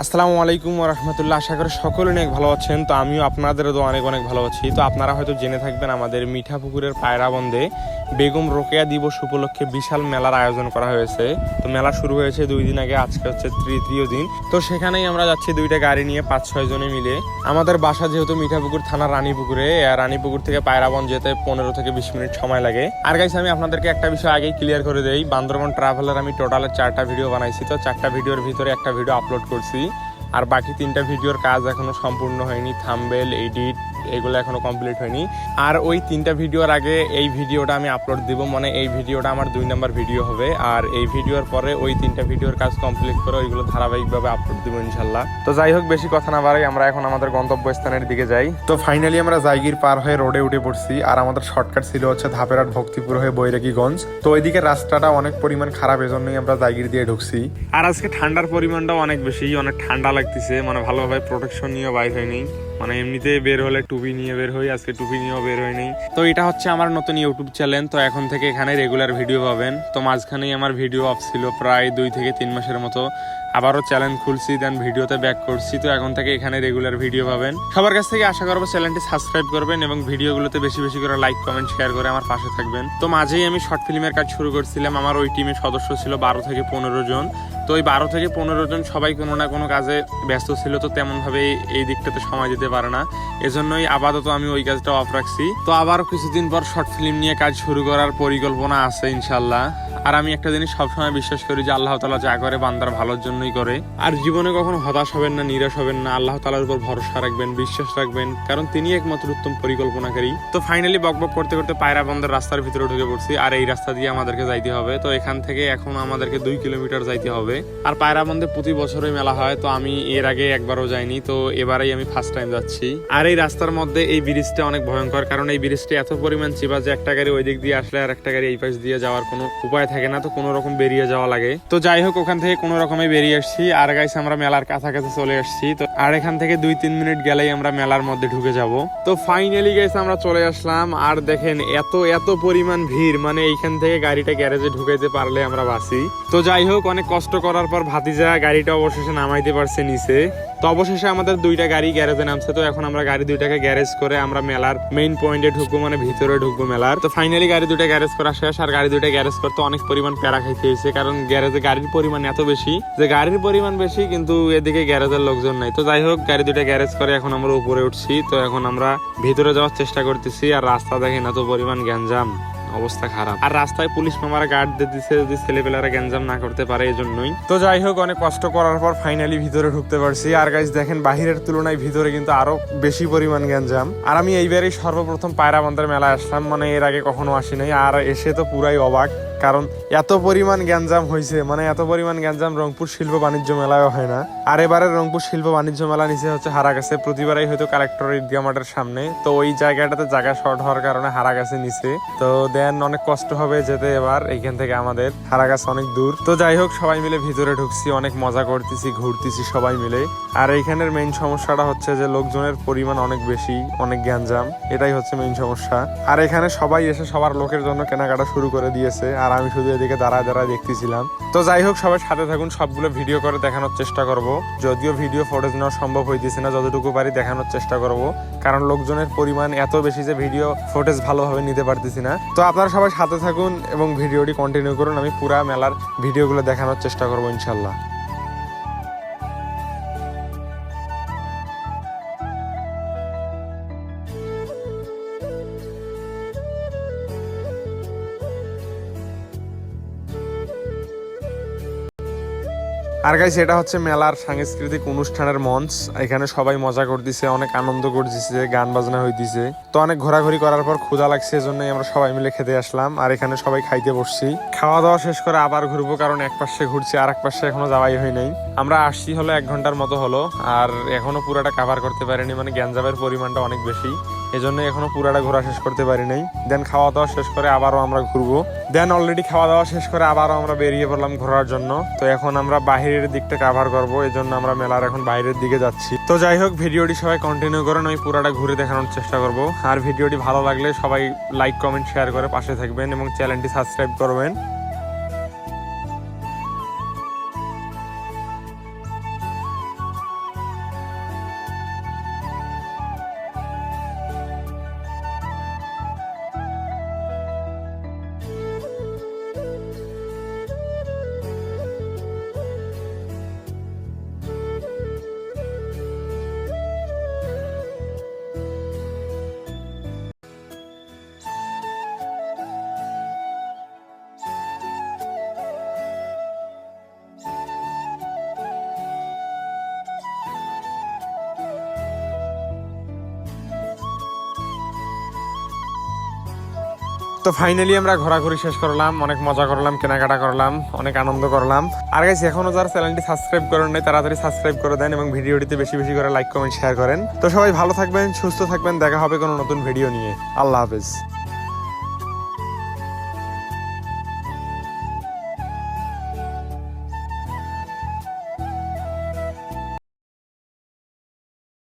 আসসালামু আলাইকুম ওয়া রাহমাতুল্লাহ। আশা করি সকলে অনেক ভালো আছেন। তো আমিও আপনাদেরও তো অনেক অনেক ভালো আছি। তো আপনারা হয়তো জেনে থাকবেন আমাদের মিঠাপুকুরের পায়রাবন্দে বেগম রোকেয়া দিবস উপলক্ষে বিশাল মেলার আয়োজন করা হয়েছে। তো মেলা শুরু হয়েছে 2 দিন আগে, আজকে হচ্ছে তৃতীয় দিন। তো সেখানেই আমরা যাচ্ছি 2টা গাড়ি নিয়ে 5-6 জনে মিলে। আমাদের বাসা যেহেতু মিঠাপুকুর থানার রানীপুকুরে, রানীপুকুর থেকে পায়রাবন্দ যেতে 15 থেকে 20 মিনিট সময় লাগে। আর গাইস, আমি আপনাদেরকে একটা বিষয় আগেই ক্লিয়ার করে দেই, বান্দরবান ট্রাভেলের আমি টোটাল 4টা ভিডিও বানাইছি। তো 4টা ভিডিওর ভিতরে একটা ভিডিও আপলোড করছি, আর বাকি 3টা ভিডিওর কাজ এখনো সম্পূর্ণ হয়নি। থাম্বনেল এডিট এগুলো এখনো কমপ্লিট হয়নি। আর ওই 3টা ভিডিওর আগে এই ভিডিওটা আমি আপলোড দিব, মানে এই ভিডিওটা আমার 2 নম্বর ভিডিও হবে। আর এই ভিডিওর পরে ওই 3টা ভিডিওর কাজ কমপ্লিট করে ওইগুলো ধারাবাহিকভাবে আপলোড দিব ইনশাল্লাহ। তো যাই হোক, বেশি কথা না বাড়াই আমরা এখন আমাদের গন্তব্যস্থানের দিকে যাই। তো ফাইনালি আমরা জায়গির পার হয়ে রোডে উঠে পড়ছি। আর আমাদের শর্টকাট ছিল হচ্ছে ধাপেরহাট ভক্তিপুর হয়ে বৈরাগীগঞ্জ। তো ওইদিকে রাস্তাটা অনেক পরিমাণ খারাপ, এজন্যই আমরা জায়গির দিয়ে ঢুকছি। আর আজকে ঠান্ডার পরিমাণটাও অনেক বেশি, অনেক ঠান্ডা লাগতেছে, মানে ভালোভাবে প্রোটেকশন নিয়ে বাইর হয়নি। মানে এমনিতে বের হলে টুপি নিয়ে বের হই, আজকে টুপি নিয়েও বের হয়নি। তো এটা হচ্ছে আমার নতুন ইউটিউব চ্যানেল। তো এখন থেকে এখানে রেগুলার ভিডিও পাবেন। তো মাঝখানেই আমার ভিডিও অফ ছিল প্রায় 2 থেকে 3 মাসের মতো। আবারও চ্যানেল খুলছি, দেন ভিডিওতে ব্যাক করছি। তো এখন থেকে এখানে রেগুলার ভিডিও পাবেন। সবার কাছ থেকে আশা করবো চ্যানেলটি সাবস্ক্রাইব করবেন এবং ভিডিওগুলোতে বেশি বেশি করে লাইক কমেন্ট শেয়ার করে আমার পাশে থাকবেন। তো মাঝেই আমি শর্ট ফিল্মের কাজ শুরু করছিলাম। আমার ওই টিমের সদস্য ছিল 12 থেকে 15 জন। তো ওই 12 থেকে 15 জন সবাই কোনো না কোনো কাজে ব্যস্ত ছিল, তো তেমনভাবে এই দিকটাতে সময় দিতে পারে না। এজন্যই আপাতত আমি ওই কাজটা অফ রাখছি। তো আবার কিছুদিন পর শর্ট ফিল্ম নিয়ে কাজ শুরু করার পরিকল্পনা আছে ইনশাল্লাহ। আর আমি একটা জিনিস সবসময় বিশ্বাস করি যে আল্লাহ তাআলা যা করে বান্দার ভালোর জন্যই করে। আর জীবনে কখনো হতাশ হবেন না, নিরাশ হবেন না। আল্লাহ তাআলার উপর ভরসা রাখবেন, বিশ্বাস রাখবেন, কারণ তিনি একমাত্র উত্তম পরিকল্পনাকারী। তো ফাইনালি বকবক করতে করতে পায়রাবন্দের রাস্তার ভিতরে ঢুকে পড়ছি। আর এই রাস্তা দিয়ে আমাদেরকে যাইতে হবে। তো এখান থেকে এখন আমাদেরকে 2 কিলোমিটার যাইতে হবে। আর পায়রাবন্দে প্রতি বছরই মেলা হয়। তো আমি এর আগে একবারও যাইনি, তো এবারেই আমি ফার্স্ট টাইম যাচ্ছি। আর এই রাস্তার মধ্যে এই ব্রিজটা অনেক ভয়ঙ্কর, কারণ এই ব্রিজটা এত পরিমাণ চিপা যে একটা গাড়ি ওই দিক দিয়ে আসলে আর একটা গাড়ি এই পাশ দিয়ে যাওয়ার কোনো উপায় থাকে না। তো কোনো রকম বেরিয়ে যাওয়া লাগে। তো যাই হোক, ওখান থেকে কোনো রকমে বেরিয়ে আসছি। আর গাইস, আমরা মেলার কাছাকাছি চলে আসছি। তো আর এখান থেকে 2-3 মিনিট গেলেই আমরা মেলার মধ্যে ঢুকে যাব। তো ফাইনালি গাইস আমরা চলে আসলাম। আর দেখেন এত পরিমাণ ভিড়, মানে এইখান থেকে গাড়িটা গ্যারেজে ঢুকাইতে পারলে আমরা বাঁচি। তো যাই হোক, অনেক কষ্ট করার পর ভাতিজা গাড়িটা অবশেষে নামাইতে পারছে নিচে। তো অবশেষে আমাদের 2টা গাড়ি গ্যারেজে নামছে। তো এখন আমরা গাড়ি 2টাকে গ্যারেজ করে আমরা মেলার মেইন পয়েন্টে ঢুকবো, মানে ভিতরে ঢুকবো মেলার। তো ফাইনালি গাড়ি 2টা গ্যারেজ করা শেষ। আর গাড়ি 2টা গ্যারেজ করতে অনেক পরিমাণ প্যারা খাইতে হয়েছে, কারণ গ্যারেজে গাড়ির পরিমাণ এত বেশি যে গাড়ির পরিমাণ বেশি কিন্তু এদিকে গ্যারেজের লোকজন নাই। তো যাই হোক, গাড়ি 2টা গ্যারেজ করে এখন আমরা উপরে উঠছি। তো এখন আমরা ভিতরে যাওয়ার চেষ্টা করতেছি। আর রাস্তা দেখেন এত পরিমাণ গ্যাঞ্জাম, অবস্থা খারাপ। আর রাস্তায় পুলিশ মামারা গার্ড দিয়ে দিচ্ছে যদি ছেলেপেলারা গ্যাঞ্জাম না করতে পারে, এই জন্যই। তো যাই হোক, অনেক কষ্ট করার পর ফাইনালি ভিতরে ঢুকতে পারছি। আর গাইস দেখেন, বাহিরের তুলনায় ভিতরে কিন্তু আরো বেশি পরিমাণ গ্যাঞ্জাম। আর আমি এইবারই সর্বপ্রথম পায়রাবন্দের মেলায় আসলাম, মানে এর আগে কখনো আসি নাই। আর এসে তো পুরাই অবাক, কারণ এত পরিমাণ গ্যাঞ্জাম হয়েছে, মানে এত পরিমাণ গ্যাঞ্জাম রংপুর শিল্প বাণিজ্য মেলায় হয় না। আর এবারে রংপুর শিল্প বাণিজ্য মেলা নিচে হচ্ছে হারাগাছে। প্রতিবারই হয়তো কালেক্টর ঈদগাহ মাঠের সামনে। তো ওই জায়গাটাতে জায়গা শর্ট হওয়ার কারণে হারাগাছে নিচে। তো দেন অনেক কষ্ট হবে যেতে এবার এইখান থেকে, আমাদের হারাগাছ অনেক দূর। তো যাই হোক, সবাই মিলে ভিতরে ঢুকছি, অনেক মজা করতেছি, ঘুরতেছি সবাই মিলে। আর এইখানের মেইন সমস্যাটা হচ্ছে যে লোকজনের পরিমাণ অনেক বেশি, অনেক গ্যাঞ্জাম, এটাই হচ্ছে মেইন সমস্যা। আর এখানে সবাই এসে সবার লোকের জন্য কেনাকাটা শুরু করে দিয়েছে। আর আমি শুধু এদিকে দাঁড়ায় দেখতেছিলাম। তো যাই হোক, সবাই সাথে থাকুন, সবগুলো ভিডিও করে দেখানোর চেষ্টা করব। যদিও ভিডিও ফুটেজ নেওয়া সম্ভব হইতেছে না, যতটুকু পারি দেখানোর চেষ্টা করব, কারণ লোকজনের পরিমাণ এত বেশি যে ভিডিও ফুটেজ ভালোভাবে নিতে পারতেছি না। তো আপনারা সবাই সাথে থাকুন এবং ভিডিওটি কন্টিনিউ করুন। আমি পুরা মেলার ভিডিওগুলো দেখানোর চেষ্টা করবো ইনশাল্লাহ। আর গাইস, এটা হচ্ছে মেলার সাংস্কৃতিক অনুষ্ঠানের মঞ্চ। এখানে সবাই মজা করতেছে, অনেক আনন্দ করতেছে, গান বাজনা হইতেছে। তো অনেক ঘোরাঘুরি করার পর ক্ষুধা লাগছে, এজন্যই আমরা সবাই মিলে খেতে আসলাম। আর এখানে সবাই খাইতে বসছি। খাওয়া দাওয়া শেষ করে আবার ঘুরবো, কারণ এক পাশে ঘুরছি, আর এক পাশে এখনো যাওয়াই হয় নাই। আমরা আসছি হলো 1 ঘন্টার মতো হলো, আর এখনো পুরাটা কাভার করতে পারিনি, মানে গ্যাঞ্জামের পরিমাণটা অনেক বেশি, এজন্য এখনো পুরাটা ঘোরা শেষ করতে পারি নাই। দেন খাওয়া দাওয়া শেষ করে আবারও আমরা ঘুরবো। দেন অলরেডি খাওয়া দাওয়া শেষ করে আবারও আমরা বেরিয়ে পড়লাম ঘোরার জন্য। তো এখন আমরা বাহিরের দিকটা কাভার করবো, এই জন্য আমরা মেলার এখন বাইরের দিকে যাচ্ছি। তো যাই হোক, ভিডিওটি সবাই কন্টিনিউ করেন, আমি পুরাটা ঘুরে দেখানোর চেষ্টা করবো। আর ভিডিওটি ভালো লাগলে সবাই লাইক কমেন্ট শেয়ার করে পাশে থাকবেন এবং চ্যানেলটি সাবস্ক্রাইব করবেন। তো ফাইনালি আমরা ঘোরাঘুরি শেষ করলাম, অনেক মজা করলাম, কেনাকাটা করলাম, অনেক আনন্দ করলাম। আর গাইস এখনো যারা চ্যানেলটি সাবস্ক্রাইব করেন নাই তাড়াতাড়ি সাবস্ক্রাইব করে দেন এবং ভিডিওটিতে বেশি বেশি করে লাইক কমেন্ট শেয়ার করেন। তো সবাই ভালো থাকবেন, সুস্থ থাকবেন, দেখা হবে কোনো নতুন ভিডিও নিয়ে। আল্লাহ হাফেজ।